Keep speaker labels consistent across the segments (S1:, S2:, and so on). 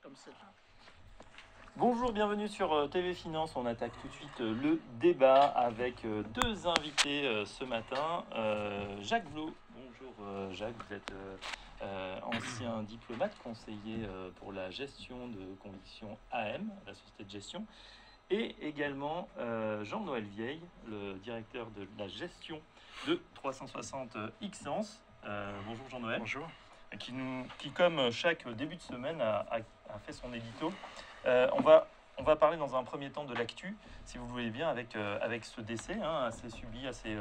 S1: comme celle-là.
S2: Bonjour, bienvenue sur TV Finance. On attaque tout de suite le débat avec deux invités ce matin. Jacques Vlo. Bonjour Jacques, vous êtes ancien diplomate, conseiller pour la gestion de conviction AM, la société de gestion. Et également Jean-Noël Vieille, le directeur de la gestion de 360 Xence. Bonjour Jean-Noël.
S3: Bonjour.
S2: Qui, comme chaque début de semaine, a fait son édito. On va parler dans un premier temps de l'actu, si vous voulez bien, avec ce décès assez subi, assez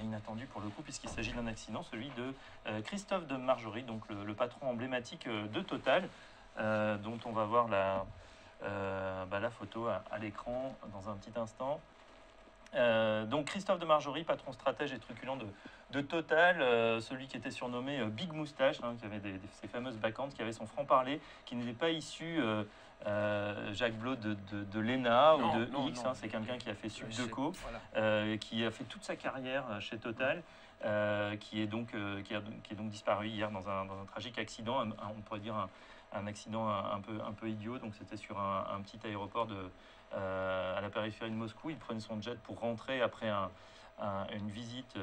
S2: inattendu pour le coup, puisqu'il s'agit d'un accident, celui de Christophe de Margerie, donc le patron emblématique de Total, dont on va voir la photo à l'écran dans un petit instant. Donc Christophe de Margerie, patron stratège et truculent de Total, celui qui était surnommé Big Moustache, qui avait ces fameuses bacchantes, qui avait son franc-parler, qui n'était pas issu, Jacques Blot, de l'ENA ou de X. C'est quelqu'un qui a fait Subdeco, qui a fait toute sa carrière chez Total, qui est donc disparu hier dans un tragique accident, on pourrait dire un accident un peu idiot. Donc c'était sur un petit aéroport à la périphérie de Moscou. Il prenait son jet pour rentrer après une visite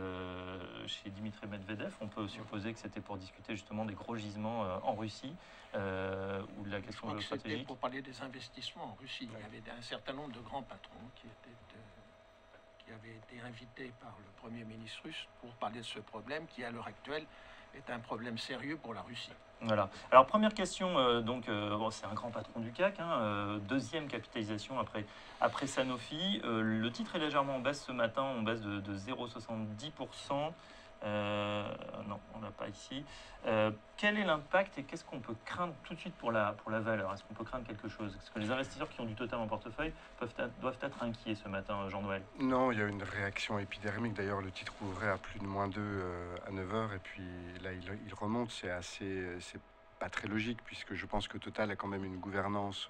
S2: chez Dimitri Medvedev. On peut supposer que c'était pour discuter justement des gros gisements en Russie ou de la question géostratégique.
S1: C'était pour parler des investissements en Russie. Il y avait un certain nombre de grands patrons qui avaient été invités par le Premier ministre russe pour parler de ce problème qui, à l'heure actuelle, est un problème sérieux pour la Russie.
S2: Voilà. Alors première question, c'est un grand patron du CAC, deuxième capitalisation après Sanofi. Le titre est légèrement en baisse ce matin, en baisse de 0,70%. Non, on l'a pas ici. Quel est l'impact et qu'est-ce qu'on peut craindre tout de suite pour la valeur? Est-ce qu'on peut craindre quelque chose? Est-ce que les investisseurs qui ont du Total en portefeuille doivent être inquiets ce matin, Jean-Noël?
S3: Non, il y a une réaction épidermique. D'ailleurs, le titre ouvrait à plus de -2 à 9h et puis là, il remonte. C'est pas très logique puisque je pense que Total a quand même une gouvernance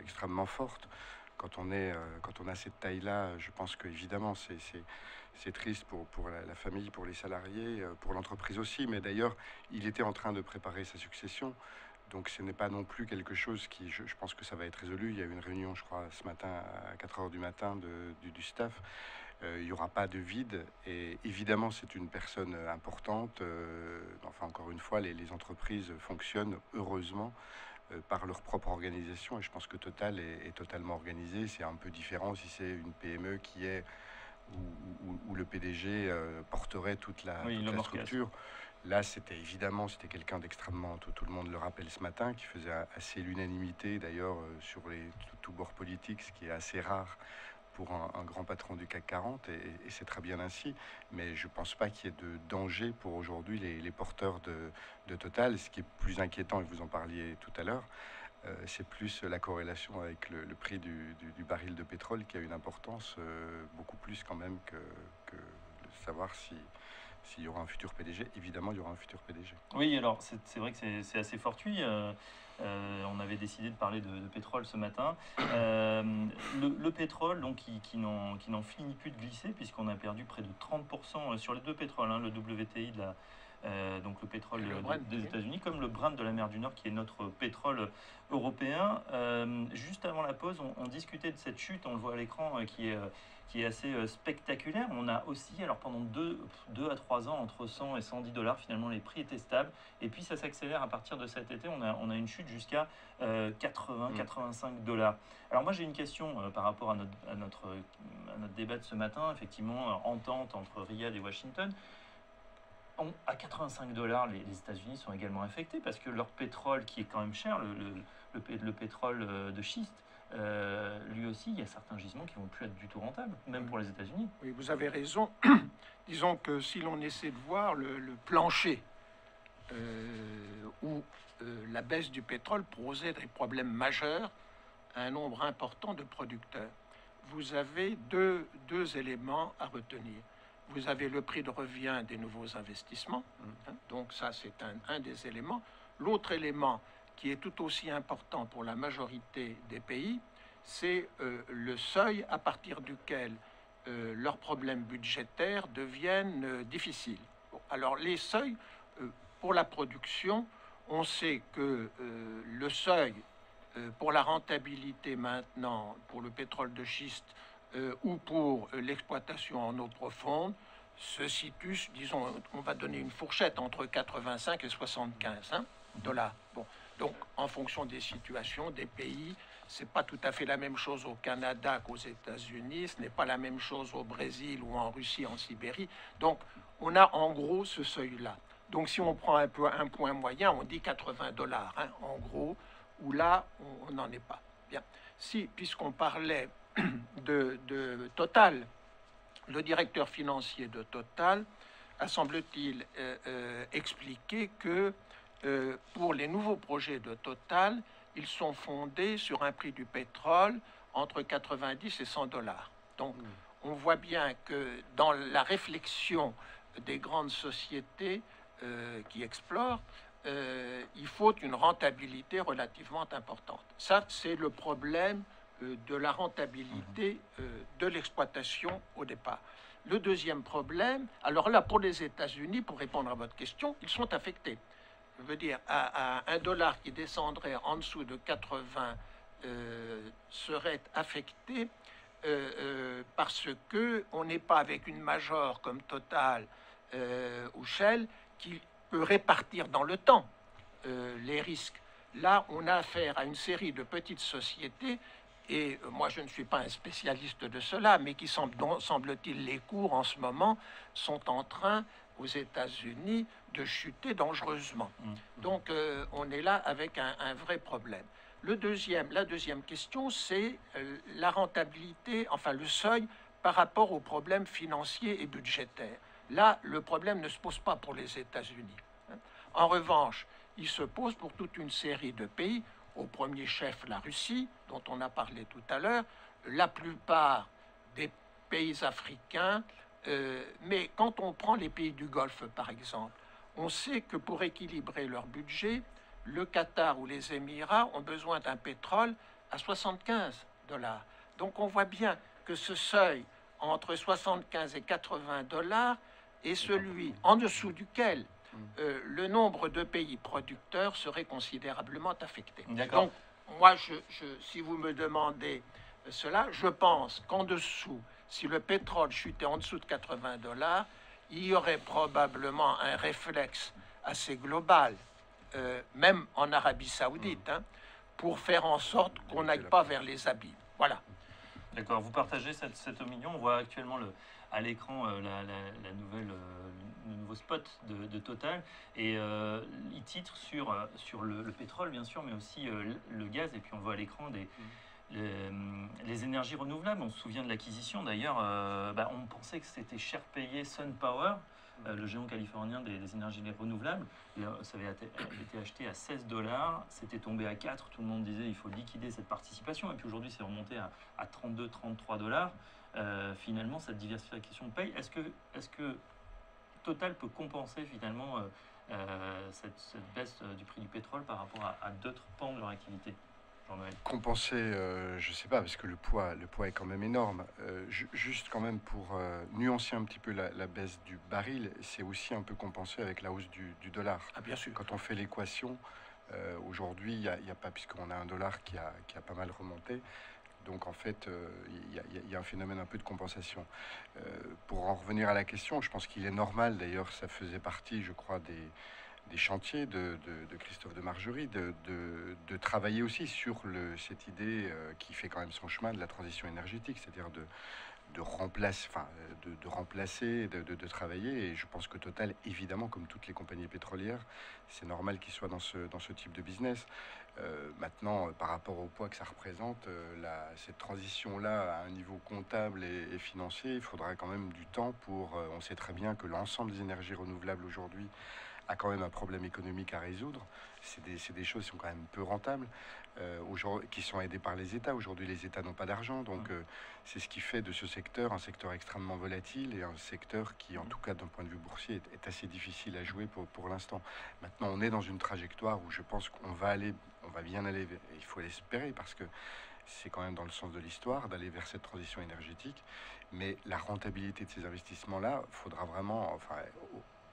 S3: extrêmement forte. Quand on a cette taille-là, je pense qu'évidemment, c'est triste pour la famille, pour les salariés, pour l'entreprise aussi. Mais d'ailleurs, il était en train de préparer sa succession. Donc ce n'est pas non plus quelque chose qui, je pense que ça va être résolu. Il y a eu une réunion, je crois, ce matin à 4h du matin du staff. Il n'y aura pas de vide. Et évidemment, c'est une personne importante. Enfin, encore une fois, les entreprises fonctionnent heureusement par leur propre organisation. Et je pense que Total est totalement organisé. C'est un peu différent si c'est une PME qui est où le PDG porterait toute la structure. Là, c'était quelqu'un d'extrêmement, tout le monde le rappelle ce matin, qui faisait assez l'unanimité d'ailleurs sur tout bord politique, ce qui est assez rare pour un grand patron du CAC 40, et c'est très bien ainsi. Mais je ne pense pas qu'il y ait de danger pour aujourd'hui les porteurs de Total. Ce qui est plus inquiétant, et vous en parliez tout à l'heure, c'est plus la corrélation avec le prix du baril de pétrole qui a une importance beaucoup plus quand même que de savoir s'il y aura un futur PDG. Évidemment, il y aura un futur PDG.
S2: Oui, alors c'est vrai que c'est assez fortuit. On avait décidé de parler de pétrole ce matin. Le pétrole, donc, qui n'en finit plus de glisser, puisqu'on a perdu près de 30% sur les deux pétroles, le WTI donc le pétrole des États-Unis, comme le Brent de la mer du Nord, qui est notre pétrole européen. Juste avant la pause, on discutait de cette chute, on le voit à l'écran, qui est assez spectaculaire. On a aussi, alors pendant 2 à 3 ans, entre 100 et 110 $, finalement, les prix étaient stables. Et puis ça s'accélère à partir de cet été. On a une chute jusqu'à 85 $. Alors moi, j'ai une question par rapport à notre débat de ce matin. Effectivement, entente entre Riyad et Washington. À 85 $, les États-Unis sont également affectés parce que leur pétrole, qui est quand même cher, le pétrole de schiste, lui aussi, il y a certains gisements qui vont plus être du tout rentables, même pour les États-Unis.
S1: Oui, vous avez raison. Disons que si l'on essaie de voir le plancher où la baisse du pétrole posait des problèmes majeurs à un nombre important de producteurs, vous avez deux éléments à retenir. Vous avez le prix de revient des nouveaux investissements, donc ça c'est un des éléments. L'autre élément qui est tout aussi important pour la majorité des pays, c'est le seuil à partir duquel leurs problèmes budgétaires deviennent difficiles. Bon, alors les seuils, pour la production, on sait que le seuil pour la rentabilité maintenant, pour le pétrole de schiste ou pour l'exploitation en eau profonde, se situe, disons, on va donner une fourchette entre 85 et 75 dollars. Bon, donc en fonction des situations, des pays, c'est pas tout à fait la même chose au Canada qu'aux États-Unis, ce n'est pas la même chose au Brésil ou en Russie, en Sibérie. Donc on a en gros ce seuil-là. Donc si on prend un point moyen, on dit 80 dollars, en gros, où là on n'en est pas. Bien. Si, puisqu'on parlait de Total, le directeur financier de Total a, semble-t-il, expliqué que pour les nouveaux projets de Total, ils sont fondés sur un prix du pétrole entre 90 et 100 dollars. Donc, on voit bien que dans la réflexion des grandes sociétés qui explorent, il faut une rentabilité relativement importante. Ça, c'est le problème de la rentabilité de l'exploitation au départ. Le deuxième problème, alors là, pour les États-Unis, pour répondre à votre question, ils sont affectés. Je veux dire, à un dollar qui descendrait en dessous de 80 serait affecté parce que on n'est pas avec une major comme Total ou Shell qui peut répartir dans le temps les risques. Là, on a affaire à une série de petites sociétés, et moi je ne suis pas un spécialiste de cela, mais qui semble-t-il, les cours en ce moment sont en train, aux États-Unis, de chuter dangereusement. Donc on est là avec un vrai problème. La deuxième question, c'est la rentabilité, enfin le seuil par rapport aux problèmes financiers et budgétaires. Là, le problème ne se pose pas pour les États-Unis. En revanche, il se pose pour toute une série de pays, au premier chef la Russie, dont on a parlé tout à l'heure, la plupart des pays africains, mais quand on prend les pays du Golfe, par exemple, on sait que pour équilibrer leur budget, le Qatar ou les Émirats ont besoin d'un pétrole à 75 dollars. Donc on voit bien que ce seuil entre 75 et 80 dollars est celui en dessous duquel le nombre de pays producteurs serait considérablement affecté. Donc, moi, si vous me demandez cela, je pense qu'en dessous, si le pétrole chutait en dessous de 80 dollars, il y aurait probablement un réflexe assez global, même en Arabie Saoudite, pour faire en sorte qu'on n'aille pas vers les abîmes. Voilà.
S2: D'accord, vous partagez cette opinion. On voit actuellement à l'écran le nouveau spot de Total, et il titre sur le pétrole, bien sûr, mais aussi le gaz, et puis on voit à l'écran les énergies renouvelables. On se souvient de l'acquisition, d'ailleurs, on pensait que c'était cher payé SunPower, le géant californien des énergies renouvelables. Ça avait été acheté à 16 dollars, c'était tombé à 4, tout le monde disait il faut liquider cette participation, et puis aujourd'hui c'est remonté à 32-33 dollars. Finalement, cette diversification paye. Est-ce que Total peut compenser finalement cette baisse du prix du pétrole par rapport à d'autres pans de leur activité?
S3: Compenser, je ne sais pas, parce que le poids est quand même énorme. Juste quand même pour nuancer un petit peu la baisse du baril, c'est aussi un peu compensé avec la hausse du dollar.
S1: Ah, bien sûr.
S3: Quand on fait l'équation, aujourd'hui, il y a pas, puisqu'on a un dollar qui a pas mal remonté. Donc en fait, il y a un phénomène un peu de compensation. Pour en revenir à la question, je pense qu'il est normal, d'ailleurs ça faisait partie, je crois, des chantiers de Christophe de Margerie, de travailler aussi sur cette idée qui fait quand même son chemin de la transition énergétique, c'est-à-dire de remplacer, de travailler. Et je pense que Total, évidemment, comme toutes les compagnies pétrolières, c'est normal qu'il soit dans ce type de business. Maintenant, par rapport au poids que ça représente, cette transition-là à un niveau comptable et financier, il faudra quand même du temps pour... on sait très bien que l'ensemble des énergies renouvelables aujourd'hui a quand même un problème économique à résoudre. C'est des choses qui sont quand même peu rentables, qui sont aidées par les États. Aujourd'hui, les États n'ont pas d'argent, donc c'est ce qui fait de ce secteur un secteur extrêmement volatile et un secteur qui, en tout cas d'un point de vue boursier, est assez difficile à jouer pour l'instant. Maintenant, on est dans une trajectoire où je pense qu'on va bien aller, il faut l'espérer, parce que c'est quand même dans le sens de l'histoire d'aller vers cette transition énergétique. Mais la rentabilité de ces investissements-là, faudra vraiment,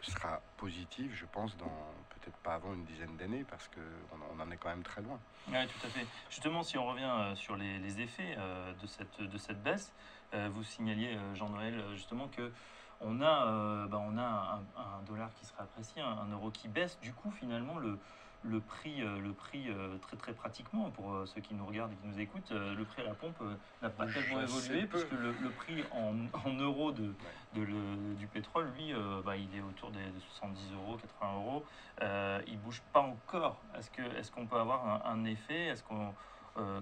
S3: sera positive, je pense, dans peut-être pas avant une dizaine d'années, parce qu'on en est quand même très loin.
S2: Oui, tout à fait. Justement, si on revient sur les effets de cette baisse, vous signaliez, Jean-Noël, justement que on a un dollar qui sera apprécié, un euro qui baisse. Du coup, finalement, le prix très très pratiquement, pour ceux qui nous regardent et qui nous écoutent, le prix à la pompe n'a pas tellement évolué, puisque le prix en euros du pétrole, lui, il est autour des 70 euros, 80 euros. Il bouge pas encore. Est-ce qu'on peut avoir un effet?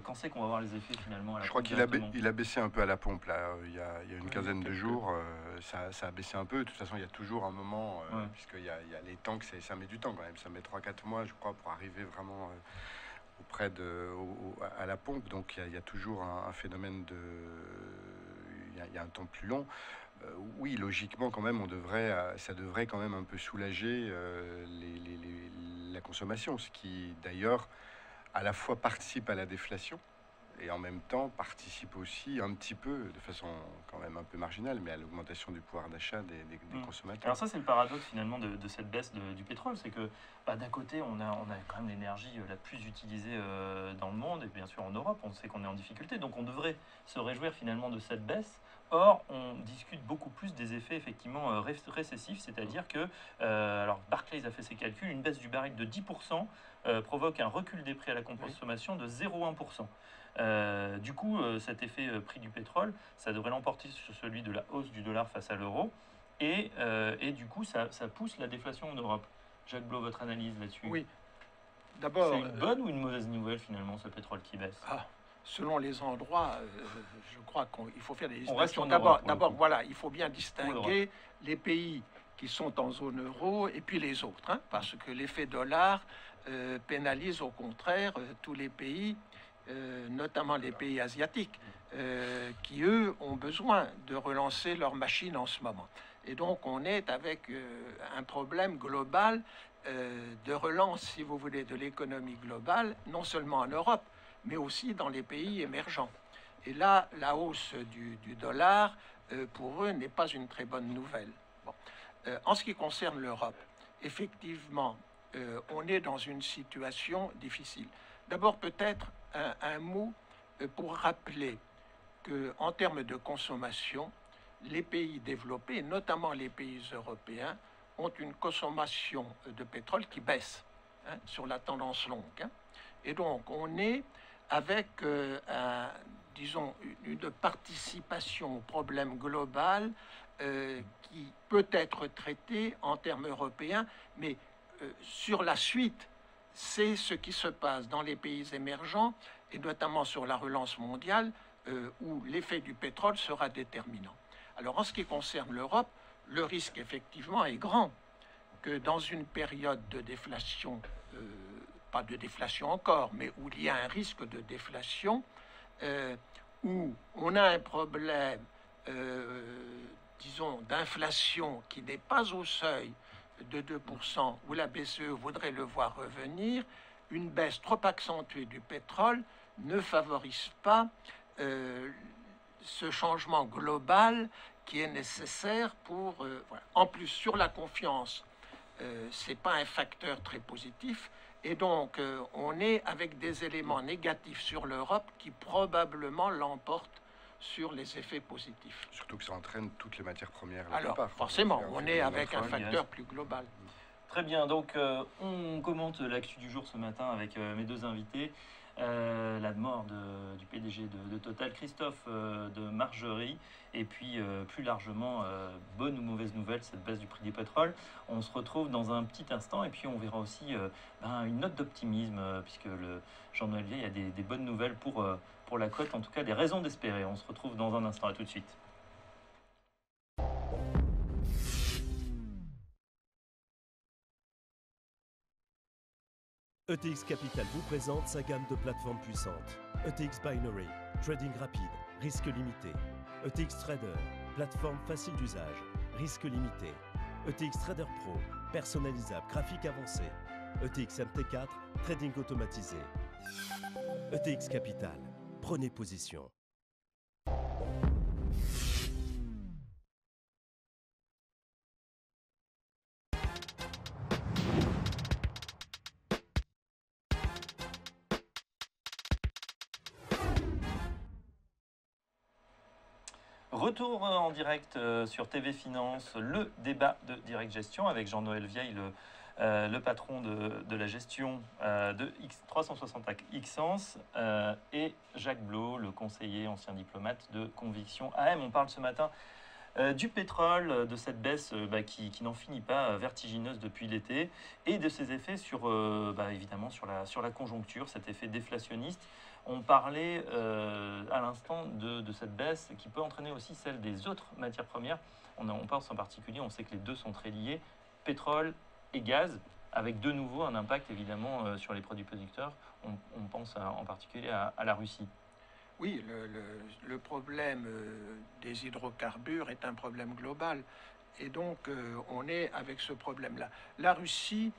S2: Quand c'est qu'on va voir les effets finalement à la
S3: Je crois
S2: pompe
S3: qu'il
S2: directement?
S3: il a baissé un peu à la pompe, là, il y a une
S1: Oui,
S3: quinzaine de
S1: quelques-
S3: jours, ça a baissé un peu. De toute façon, il y a toujours un moment,
S2: Ouais.
S3: puisqu'il y a les tanks, ça met du temps quand même, ça met 3-4 mois, je crois, pour arriver vraiment à la pompe. Donc il y a toujours un phénomène il y a un temps plus long. Oui, logiquement, quand même, ça devrait quand même un peu soulager la consommation, ce qui d'ailleurs à la fois participe à la déflation et en même temps participe aussi un petit peu, de façon quand même un peu marginale, mais à l'augmentation du pouvoir d'achat des consommateurs.
S2: Alors ça, c'est le paradoxe finalement de cette baisse du pétrole, c'est que d'un côté, on a quand même l'énergie la plus utilisée dans le monde, et bien sûr en Europe, on sait qu'on est en difficulté, donc on devrait se réjouir finalement de cette baisse. Or, on discute beaucoup plus des effets effectivement récessifs, c'est-à-dire que, alors Barclays a fait ses calculs, une baisse du baril de 10% provoque un recul des prix à la consommation de 0,1%. Du coup, cet effet prix du pétrole, ça devrait l'emporter sur celui de la hausse du dollar face à l'euro. Et du coup, ça pousse la déflation en Europe. Jacques Blo, votre analyse là-dessus?
S1: Oui,
S2: C'est
S1: d'abord,
S2: une bonne ou une mauvaise nouvelle finalement, ce pétrole qui baisse?
S1: selon les endroits, je crois qu'il faut faire des
S2: On reste
S1: distinctions.
S2: en Europe, pour le
S1: D'abord,
S2: coup.
S1: voilà, il faut bien
S2: l'Europe.
S1: distinguer les pays qui sont en zone euro et puis les autres, hein, parce que l'effet dollar pénalise au contraire tous les pays, notamment les pays asiatiques, qui eux ont besoin de relancer leur machine en ce moment. Et donc on est avec un problème global de relance, si vous voulez, de l'économie globale, non seulement en Europe, mais aussi dans les pays émergents. Et là, la hausse du dollar, pour eux, n'est pas une très bonne nouvelle. Bon. En ce qui concerne l'Europe, effectivement, on est dans une situation difficile. D'abord, peut-être un mot pour rappeler qu'en termes de consommation, les pays développés, notamment les pays européens, ont une consommation de pétrole qui baisse, hein, sur la tendance longue, hein. Et donc, on est avec, disons, une participation au problème global qui peut être traité en termes européens, mais sur la suite, c'est ce qui se passe dans les pays émergents, et notamment sur la relance mondiale, où l'effet du pétrole sera déterminant. Alors, en ce qui concerne l'Europe, le risque, effectivement, est grand que dans une période de déflation, pas de déflation encore, mais où il y a un risque de déflation, où on a un problème, disons, d'inflation qui n'est pas au seuil de 2%, où la BCE voudrait le voir revenir, une baisse trop accentuée du pétrole ne favorise pas ce changement global qui est nécessaire pour... voilà. En plus, sur la confiance, c'est pas un facteur très positif. Et donc, on est avec des éléments négatifs sur l'Europe qui probablement l'emportent sur les effets positifs.
S3: Surtout que ça entraîne toutes les matières premières.
S1: Alors, forcément, on est avec un facteur plus global.
S2: Très bien, donc on commente l'actu du jour ce matin avec mes deux invités. La mort du PDG de Total, Christophe de Margerie, et puis plus largement, bonne ou mauvaise nouvelle, cette baisse du prix du pétrole. On se retrouve dans un petit instant, et puis on verra aussi une note d'optimisme, puisque Jean-Noël Vieille a des bonnes nouvelles pour la cote, en tout cas des raisons d'espérer. On se retrouve dans un instant, à tout de suite.
S4: ETX Capital vous présente sa gamme de plateformes puissantes. ETX Binary, trading rapide, risque limité. ETX Trader, plateforme facile d'usage, risque limité. ETX Trader Pro, personnalisable, graphique avancé. ETX MT4, trading automatisé. ETX Capital, prenez position.
S2: Retour en direct sur TV Finance, le débat de Direct Gestion avec Jean-Noël Vieille, le patron de la gestion de 360 Xens et Jacques Blot, le conseiller ancien diplomate de Conviction AM. On parle ce matin du pétrole, de cette baisse qui n'en finit pas, vertigineuse depuis l'été, et de ses effets sur, évidemment sur la conjoncture, cet effet déflationniste. On parlait à l'instant de cette baisse qui peut entraîner aussi celle des autres matières premières. On pense en particulier, on sait que les deux sont très liés, pétrole et gaz, avec de nouveau un impact évidemment sur les produits producteurs. On pense en particulier à la Russie.
S1: Oui, le problème des hydrocarbures est un problème global. Et donc, on est avec ce problème-là. La Russie,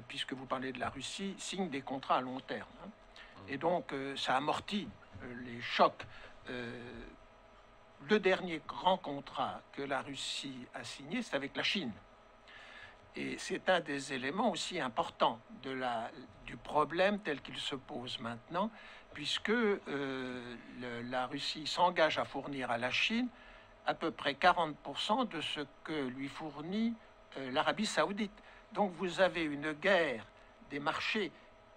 S1: puisque vous parlez de la Russie, signe des contrats à long terme. Hein. Et donc, ça amortit les chocs. Le dernier grand contrat que la Russie a signé, c'est avec la Chine. Et c'est un des éléments aussi importants du problème tel qu'il se pose maintenant, puisque la Russie s'engage à fournir à la Chine à peu près 40% de ce que lui fournit l'Arabie Saoudite. Donc vous avez une guerre des marchés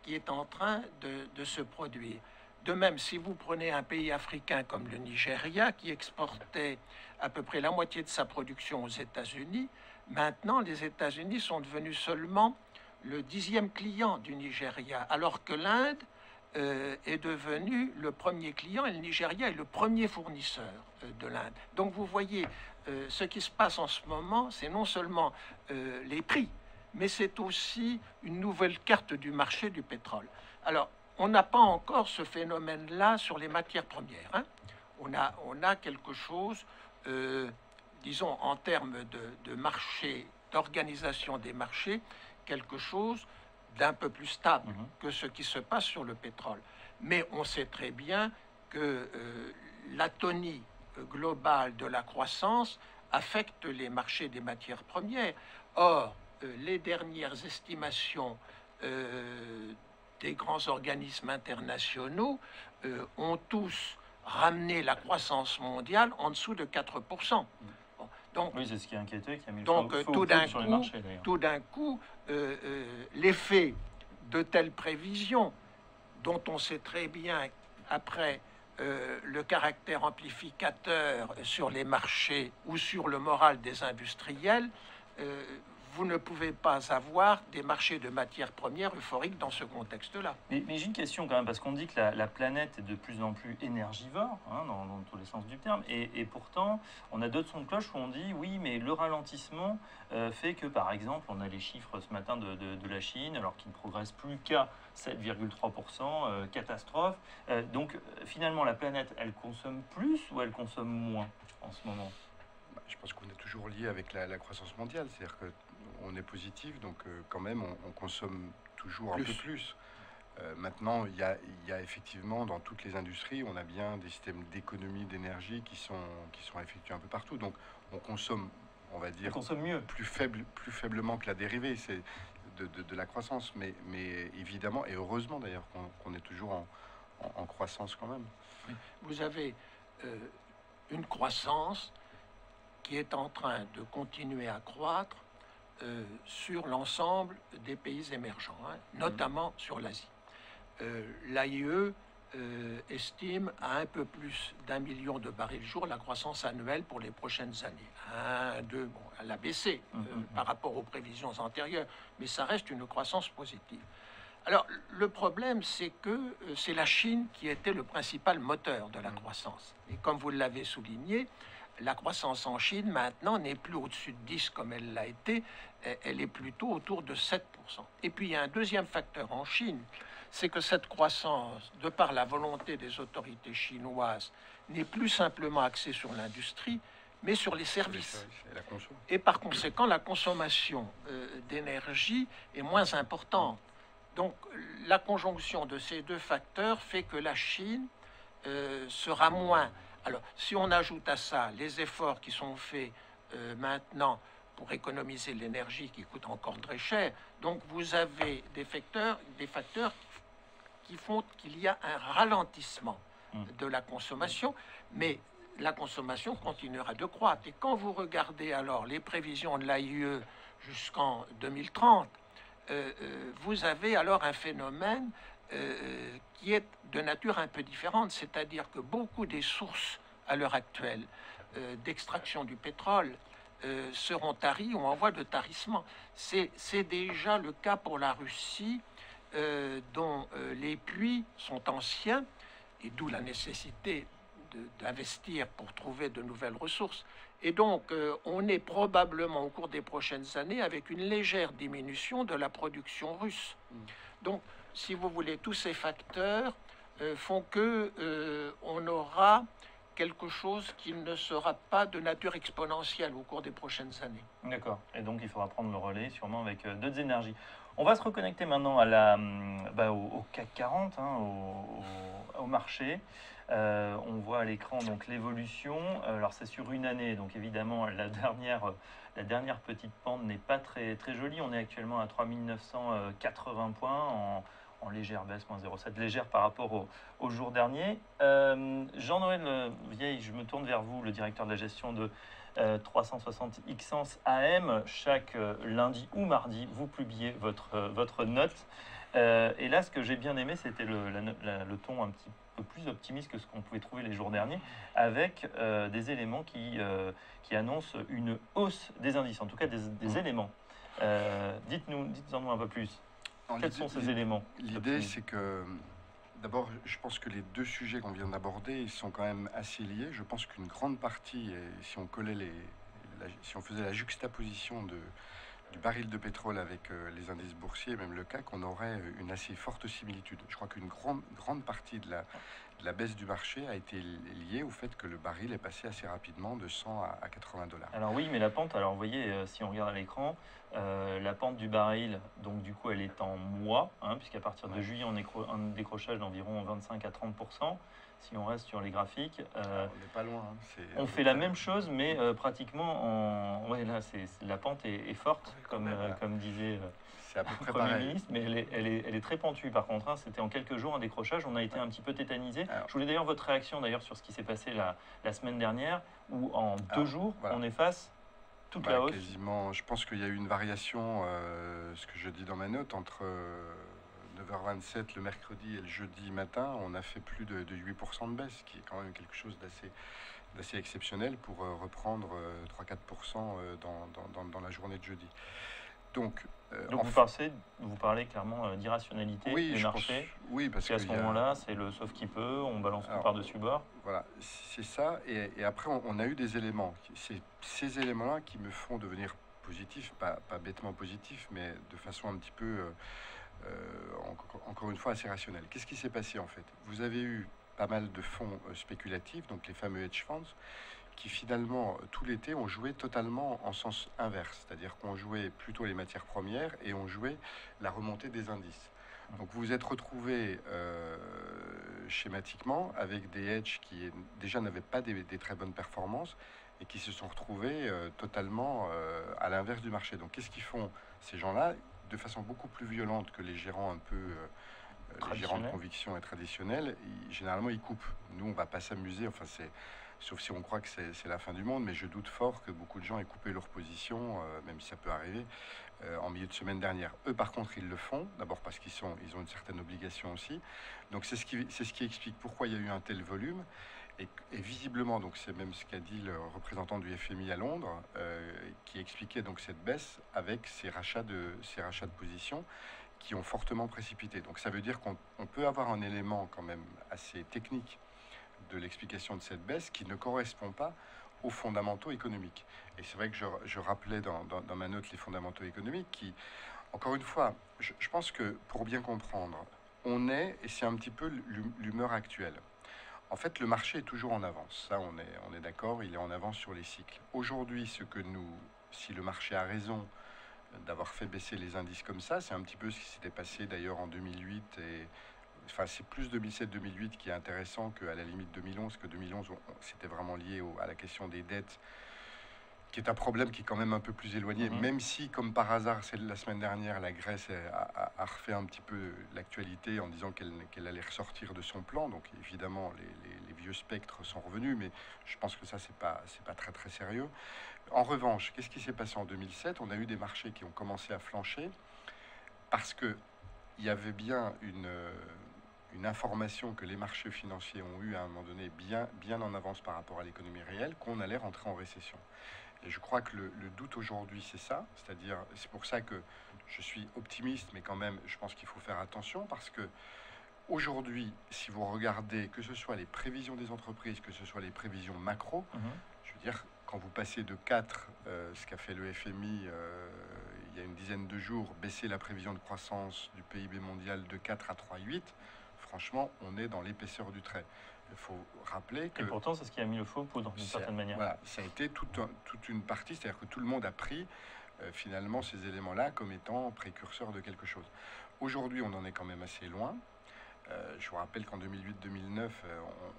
S1: qui est en train de se produire. De même, si vous prenez un pays africain comme le Nigeria, qui exportait à peu près la moitié de sa production aux États-Unis, maintenant les États-Unis sont devenus seulement le 10e client du Nigeria, alors que l'Inde est devenu le premier client et le Nigeria est le premier fournisseur de l'Inde. Donc vous voyez, ce qui se passe en ce moment, c'est non seulement les prix, mais c'est aussi une nouvelle carte du marché du pétrole. Alors, on n'a pas encore ce phénomène-là sur les matières premières. Hein. On a quelque chose, disons, en termes de marché, d'organisation des marchés, quelque chose d'un peu plus stable que ce qui se passe sur le pétrole. Mais on sait très bien que l'atonie globale de la croissance affecte les marchés des matières premières. Or, les dernières estimations des grands organismes internationaux ont tous ramené la croissance mondiale en dessous de 4%.
S2: Donc, oui, c'est ce qui a inquiété, qui a mis
S1: donc,
S2: le feu sur les marchés, d'ailleurs.
S1: Tout d'un coup, l'effet de telles prévisions, dont on sait très bien après le caractère amplificateur sur les marchés ou sur le moral des industriels, vous ne pouvez pas avoir des marchés de matières premières euphoriques dans ce contexte-là.
S2: Mais j'ai une question quand même, parce qu'on dit que la planète est de plus en plus énergivore, hein, dans tous les sens du terme, et pourtant, on a d'autres sons de cloche où on dit, oui, mais le ralentissement fait que, par exemple, on a les chiffres ce matin de la Chine, alors qu'ils ne progressent plus qu'à 7,3%, catastrophe. Donc, finalement, la planète, elle consomme plus ou elle consomme moins en ce moment ?
S3: Je pense qu'on est toujours lié avec la croissance mondiale, c'est-à-dire qu'on est positif, donc quand même on consomme toujours un peu plus. Maintenant, il y a effectivement dans toutes les industries, on a bien des systèmes d'économie d'énergie qui sont effectués un peu partout, donc on consomme, on va dire,
S2: mieux,
S3: plus faiblement que la dérivée, c'est de la croissance, mais évidemment et heureusement d'ailleurs qu'on est toujours en croissance quand même.
S1: Vous avez une croissance qui est en train de continuer à croître sur l'ensemble des pays émergents, hein, notamment sur l'Asie. L'AIE estime à un peu plus d'1 million de barils jour la croissance annuelle pour les prochaines années. 1, 2, bon, elle a baissé par rapport aux prévisions antérieures, mais ça reste une croissance positive. Alors, le problème, c'est que c'est la Chine qui était le principal moteur de la croissance. Et comme vous l'avez souligné, la croissance en Chine, maintenant, n'est plus au-dessus de 10 comme elle l'a été, elle est plutôt autour de 7%. Et puis, il y a un deuxième facteur en Chine, c'est que cette croissance, de par la volonté des autorités chinoises, n'est plus simplement axée sur l'industrie, mais sur les services. Et par conséquent, la consommation d'énergie est moins importante. Donc, la conjonction de ces deux facteurs fait que la Chine sera moins... Alors, si on ajoute à ça les efforts qui sont faits maintenant pour économiser l'énergie qui coûte encore très cher, donc vous avez des facteurs qui font qu'il y a un ralentissement de la consommation, mais la consommation continuera de croître. Et quand vous regardez alors les prévisions de l'AIE jusqu'en 2030, vous avez alors un phénomène qui est de nature un peu différente, c'est-à-dire que beaucoup des sources à l'heure actuelle d'extraction du pétrole seront taries ou en voie de tarissement. C'est déjà le cas pour la Russie, dont les puits sont anciens, et d'où la nécessité d'investir pour trouver de nouvelles ressources. Et donc, on est probablement au cours des prochaines années avec une légère diminution de la production russe. Donc, si vous voulez, tous ces facteurs font que on aura quelque chose qui ne sera pas de nature exponentielle au cours des prochaines années.
S2: D'accord. Et donc, il faudra prendre le relais, sûrement avec d'autres énergies. On va se reconnecter maintenant à au CAC 40, hein, au marché. On voit à l'écran donc l'évolution. Alors, c'est sur une année, donc évidemment, la dernière petite pente n'est pas très, très jolie. On est actuellement à 3980 points en légère baisse, moins 0,7, légère par rapport au jour dernier. Jean-Noël Vieille, je me tourne vers vous, le directeur de la gestion de 360 Xens AM. Chaque lundi ou mardi, vous publiez votre note. Et là, ce que j'ai bien aimé, c'était le ton un petit peu plus optimiste que ce qu'on pouvait trouver les jours derniers, avec des éléments qui annoncent une hausse des indices, en tout cas des éléments. Dites-en nous un peu plus. Quels sont ces éléments?
S3: L'idée, c'est que, d'abord, je pense que les deux sujets qu'on vient d'aborder, ils sont quand même assez liés. Je pense qu'une grande partie, si on collait si on faisait la juxtaposition du baril de pétrole avec les indices boursiers, même le CAC, on aurait une assez forte similitude. Je crois qu'une grande partie de la baisse du marché a été liée au fait que le baril est passé assez rapidement de 100 à 80 $.
S2: Alors oui, mais la pente, alors vous voyez, si on regarde à l'écran, la pente du baril, donc du coup elle est en mois, hein, puisqu'à partir de juillet on est un décrochage d'environ 25 à 30%. Si on reste sur les graphiques,
S3: on n'est pas loin. Hein,
S2: on fait la même chose, mais pratiquement en... Ouais, là, la pente est forte, comme disait
S3: c'est à peu
S2: le
S3: près
S2: Premier
S3: pareil.
S2: ministre, mais elle est très pentue par contre. Hein. C'était en quelques jours un décrochage, on a été un petit peu tétanisé.
S3: Alors,
S2: je voulais d'ailleurs votre réaction d'ailleurs sur ce qui s'est passé la semaine dernière, où en 2 jours,
S3: voilà.
S2: on efface toute la hausse.
S3: Quasiment, je pense qu'il y a eu une variation, ce que je dis dans ma note, entre 9h27 le mercredi et le jeudi matin, on a fait plus de 8% de baisse, qui est quand même quelque chose d'assez exceptionnel pour reprendre 3-4% dans la journée de jeudi. Donc vous parlez clairement d'irrationalité du marché. Oui, parce
S2: qu'à ce moment-là, c'est le sauf qui peut, on balance tout par-dessus bord.
S3: Voilà, c'est ça. Et après, on a eu des éléments. C'est ces éléments-là qui me font devenir positif, pas bêtement positif, mais de façon un petit peu, encore une fois, assez rationnelle. Qu'est-ce qui s'est passé en fait? Vous avez eu pas mal de fonds spéculatifs, donc les fameux hedge funds, qui finalement, tout l'été, ont joué totalement en sens inverse. C'est-à-dire qu'on jouait plutôt les matières premières et on jouait la remontée des indices. Donc vous vous êtes retrouvé schématiquement avec des hedges qui déjà n'avaient pas des très bonnes performances et qui se sont retrouvés totalement à l'inverse du marché. Donc qu'est-ce qu'ils font ces gens-là? De façon beaucoup plus violente que les gérants un peu... les gérants de conviction et traditionnels, généralement ils coupent. Nous, on ne va pas s'amuser, enfin sauf si on croit que c'est la fin du monde, mais je doute fort que beaucoup de gens aient coupé leur position, même si ça peut arriver, en milieu de semaine dernière. Eux, par contre, ils le font, d'abord parce qu'ils ont une certaine obligation aussi. Donc c'est ce qui explique pourquoi il y a eu un tel volume. Et visiblement, donc c'est même ce qu'a dit le représentant du FMI à Londres, qui expliquait donc cette baisse avec ces rachats de positions qui ont fortement précipité. Donc ça veut dire qu'on peut avoir un élément quand même assez technique de l'explication de cette baisse qui ne correspond pas aux fondamentaux économiques. Et c'est vrai que je rappelais dans ma note les fondamentaux économiques qui, encore une fois, je pense que pour bien comprendre, et c'est un petit peu l'humeur actuelle. En fait, le marché est toujours en avance. Ça, on est d'accord, il est en avance sur les cycles. Aujourd'hui, si le marché a raison d'avoir fait baisser les indices comme ça, c'est un petit peu ce qui s'était passé d'ailleurs en 2008 Enfin, c'est plus 2007-2008 qui est intéressant qu'à la limite 2011, que 2011, c'était vraiment lié à la question des dettes qui est un problème qui est quand même un peu plus éloigné, même si, comme par hasard, la semaine dernière, la Grèce a refait un petit peu l'actualité en disant qu'elle allait ressortir de son plan. Donc évidemment, les vieux spectres sont revenus, mais je pense que ça, c'est pas très très sérieux. En revanche, qu'est-ce qui s'est passé en 2007? On a eu des marchés qui ont commencé à flancher parce que il y avait bien une information que les marchés financiers ont eu à un moment donné bien en avance par rapport à l'économie réelle, qu'on allait rentrer en récession. Et je crois que le doute aujourd'hui, c'est ça. C'est-à-dire, c'est pour ça que je suis optimiste, mais quand même, je pense qu'il faut faire attention parce que aujourd'hui, si vous regardez que ce soit les prévisions des entreprises, que ce soit les prévisions macro, je veux dire, quand vous passez de 4, ce qu'a fait le FMI il y a une dizaine de jours, baisser la prévision de croissance du PIB mondial de 4 à 3,8, franchement, on est dans l'épaisseur du trait. Il faut rappeler que...
S2: Et pourtant, c'est ce qui a mis le faux poudre, d'une certaine manière.
S3: Voilà, ça a été toute une partie, c'est-à-dire que tout le monde a pris finalement ces éléments-là comme étant précurseurs de quelque chose. Aujourd'hui, on en est quand même assez loin. Je vous rappelle qu'en 2008-2009,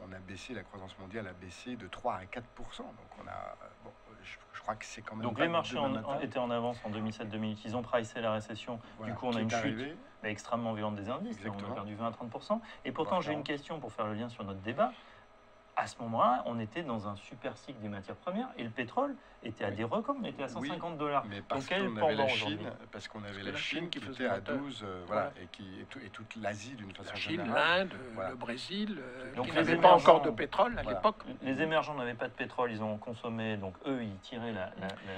S3: on a baissé, la croissance mondiale a baissé de 3 à 4%. Donc on a... Bon, je crois que c'est quand même...
S2: Donc les marchés étaient en avance en 2007-2008. Ils ont pricé la récession. Voilà, du coup, on a une chute extrêmement violente des indices. On a perdu 20 à 30%. Et pourtant, j'ai une question pour faire le lien sur notre débat. À ce moment-là, on était dans un super cycle des matières premières et le pétrole était à des records, on était à 150 $.
S3: Mais parce qu'on avait la Chine, parce qu'on avait la Chine qui était à 12, voilà, et toute l'Asie d'une façon générale.
S1: La Chine, l'Inde, le Brésil,
S2: donc
S1: qui n'avaient pas encore de pétrole à l'époque.
S2: Les émergents n'avaient pas de pétrole, ils ont consommé, donc eux, ils tiraient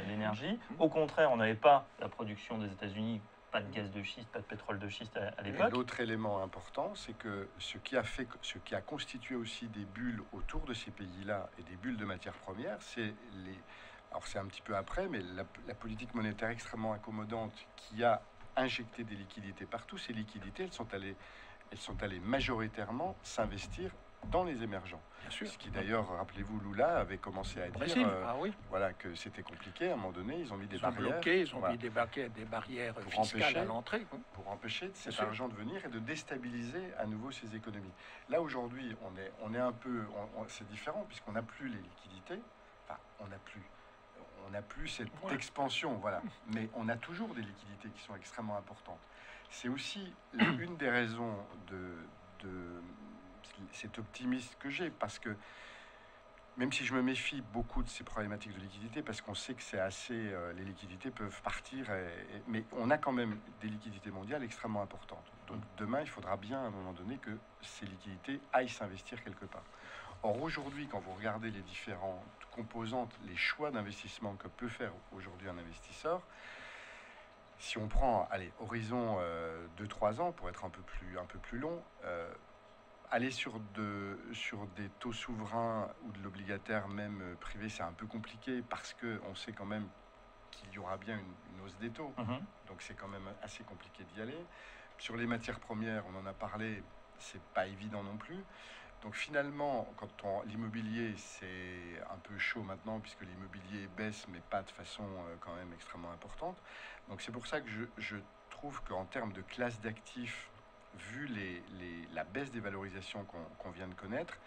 S2: l'énergie. Au contraire, on n'avait pas la production des États-Unis. Pas de gaz de schiste, pas de pétrole de schiste à l'époque.
S3: L'autre élément important, c'est que ce qui a constitué aussi des bulles autour de ces pays-là et des bulles de matières premières, c'est alors c'est un petit peu après, mais la politique monétaire extrêmement accommodante qui a injecté des liquidités partout. Ces liquidités, elles sont allées majoritairement s'investir dans les émergents.
S1: Bien sûr.
S3: Ce qui d'ailleurs, rappelez-vous, Lula avait commencé à dire voilà, que c'était compliqué. À un moment donné, ils ont mis des barrières.
S1: Ils ont mis des barrières fiscales à l'entrée.
S3: Pour empêcher cet argent de venir et de déstabiliser à nouveau ces économies. Là, aujourd'hui, on est un peu... c'est différent puisqu'on n'a plus les liquidités. Enfin, on n'a plus cette expansion, voilà. Mais on a toujours des liquidités qui sont extrêmement importantes. C'est aussi une des raisons de cet optimisme que j'ai, parce que même si je me méfie beaucoup de ces problématiques de liquidité, parce qu'on sait que c'est assez... les liquidités peuvent partir, mais on a quand même des liquidités mondiales extrêmement importantes. Donc demain, il faudra bien à un moment donné que ces liquidités aillent s'investir quelque part. Or aujourd'hui, quand vous regardez les différentes composantes, les choix d'investissement que peut faire aujourd'hui un investisseur, si on prend, allez, horizon 2-3 ans, pour être un peu plus long, aller sur des taux souverains ou de l'obligataire même privé, c'est un peu compliqué parce qu'on sait quand même qu'il y aura bien une hausse des taux. Donc c'est quand même assez compliqué d'y aller. Sur les matières premières, on en a parlé, c'est pas évident non plus. Donc finalement, l'immobilier, c'est un peu chaud maintenant puisque l'immobilier baisse, mais pas de façon quand même extrêmement importante. Donc c'est pour ça que je trouve qu'en termes de classe d'actifs, vu la baisse des valorisations qu'on vient de connaître,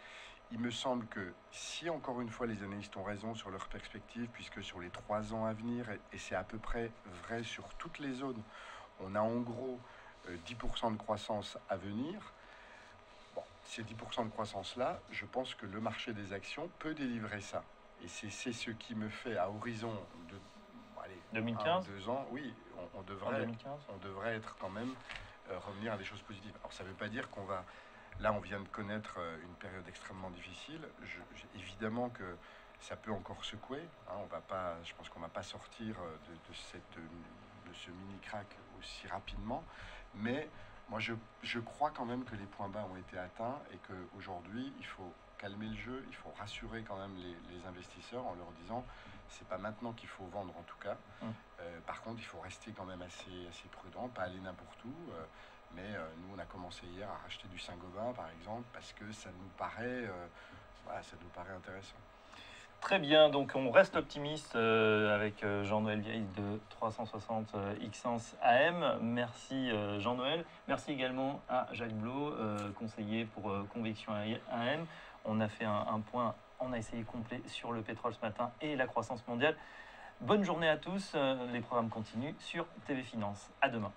S3: il me semble que si encore une fois les analystes ont raison sur leurs perspectives, puisque sur les 3 ans à venir, et c'est à peu près vrai sur toutes les zones, on a en gros 10% de croissance à venir. Bon, ces 10% de croissance-là, je pense que le marché des actions peut délivrer ça. Et c'est ce qui me fait à horizon de
S2: 2015,
S3: 2 ans, oui, on devrait être quand même revenir à des choses positives. Alors ça ne veut pas dire qu'on va... Là, on vient de connaître une période extrêmement difficile. Évidemment que ça peut encore secouer. Hein, je pense qu'on ne va pas sortir de ce mini-crack aussi rapidement. Mais moi, je crois quand même que les points bas ont été atteints et qu'aujourd'hui, il faut calmer le jeu. Il faut rassurer quand même les investisseurs en leur disant c'est pas maintenant qu'il faut vendre en tout cas. Par contre, il faut rester quand même assez prudent, pas aller n'importe où. Mais nous, on a commencé hier à racheter du Saint-Gobain, par exemple, parce que ça nous paraît intéressant.
S2: Très bien, donc on reste optimiste avec Jean-Noël Vieille de 360 Xens AM. Merci Jean-Noël. Merci également à Jacques Blot, conseiller pour Conviction AM. On a fait un point, on a essayé complet sur le pétrole ce matin et la croissance mondiale. Bonne journée à tous. Les programmes continuent sur TV Finance. À demain.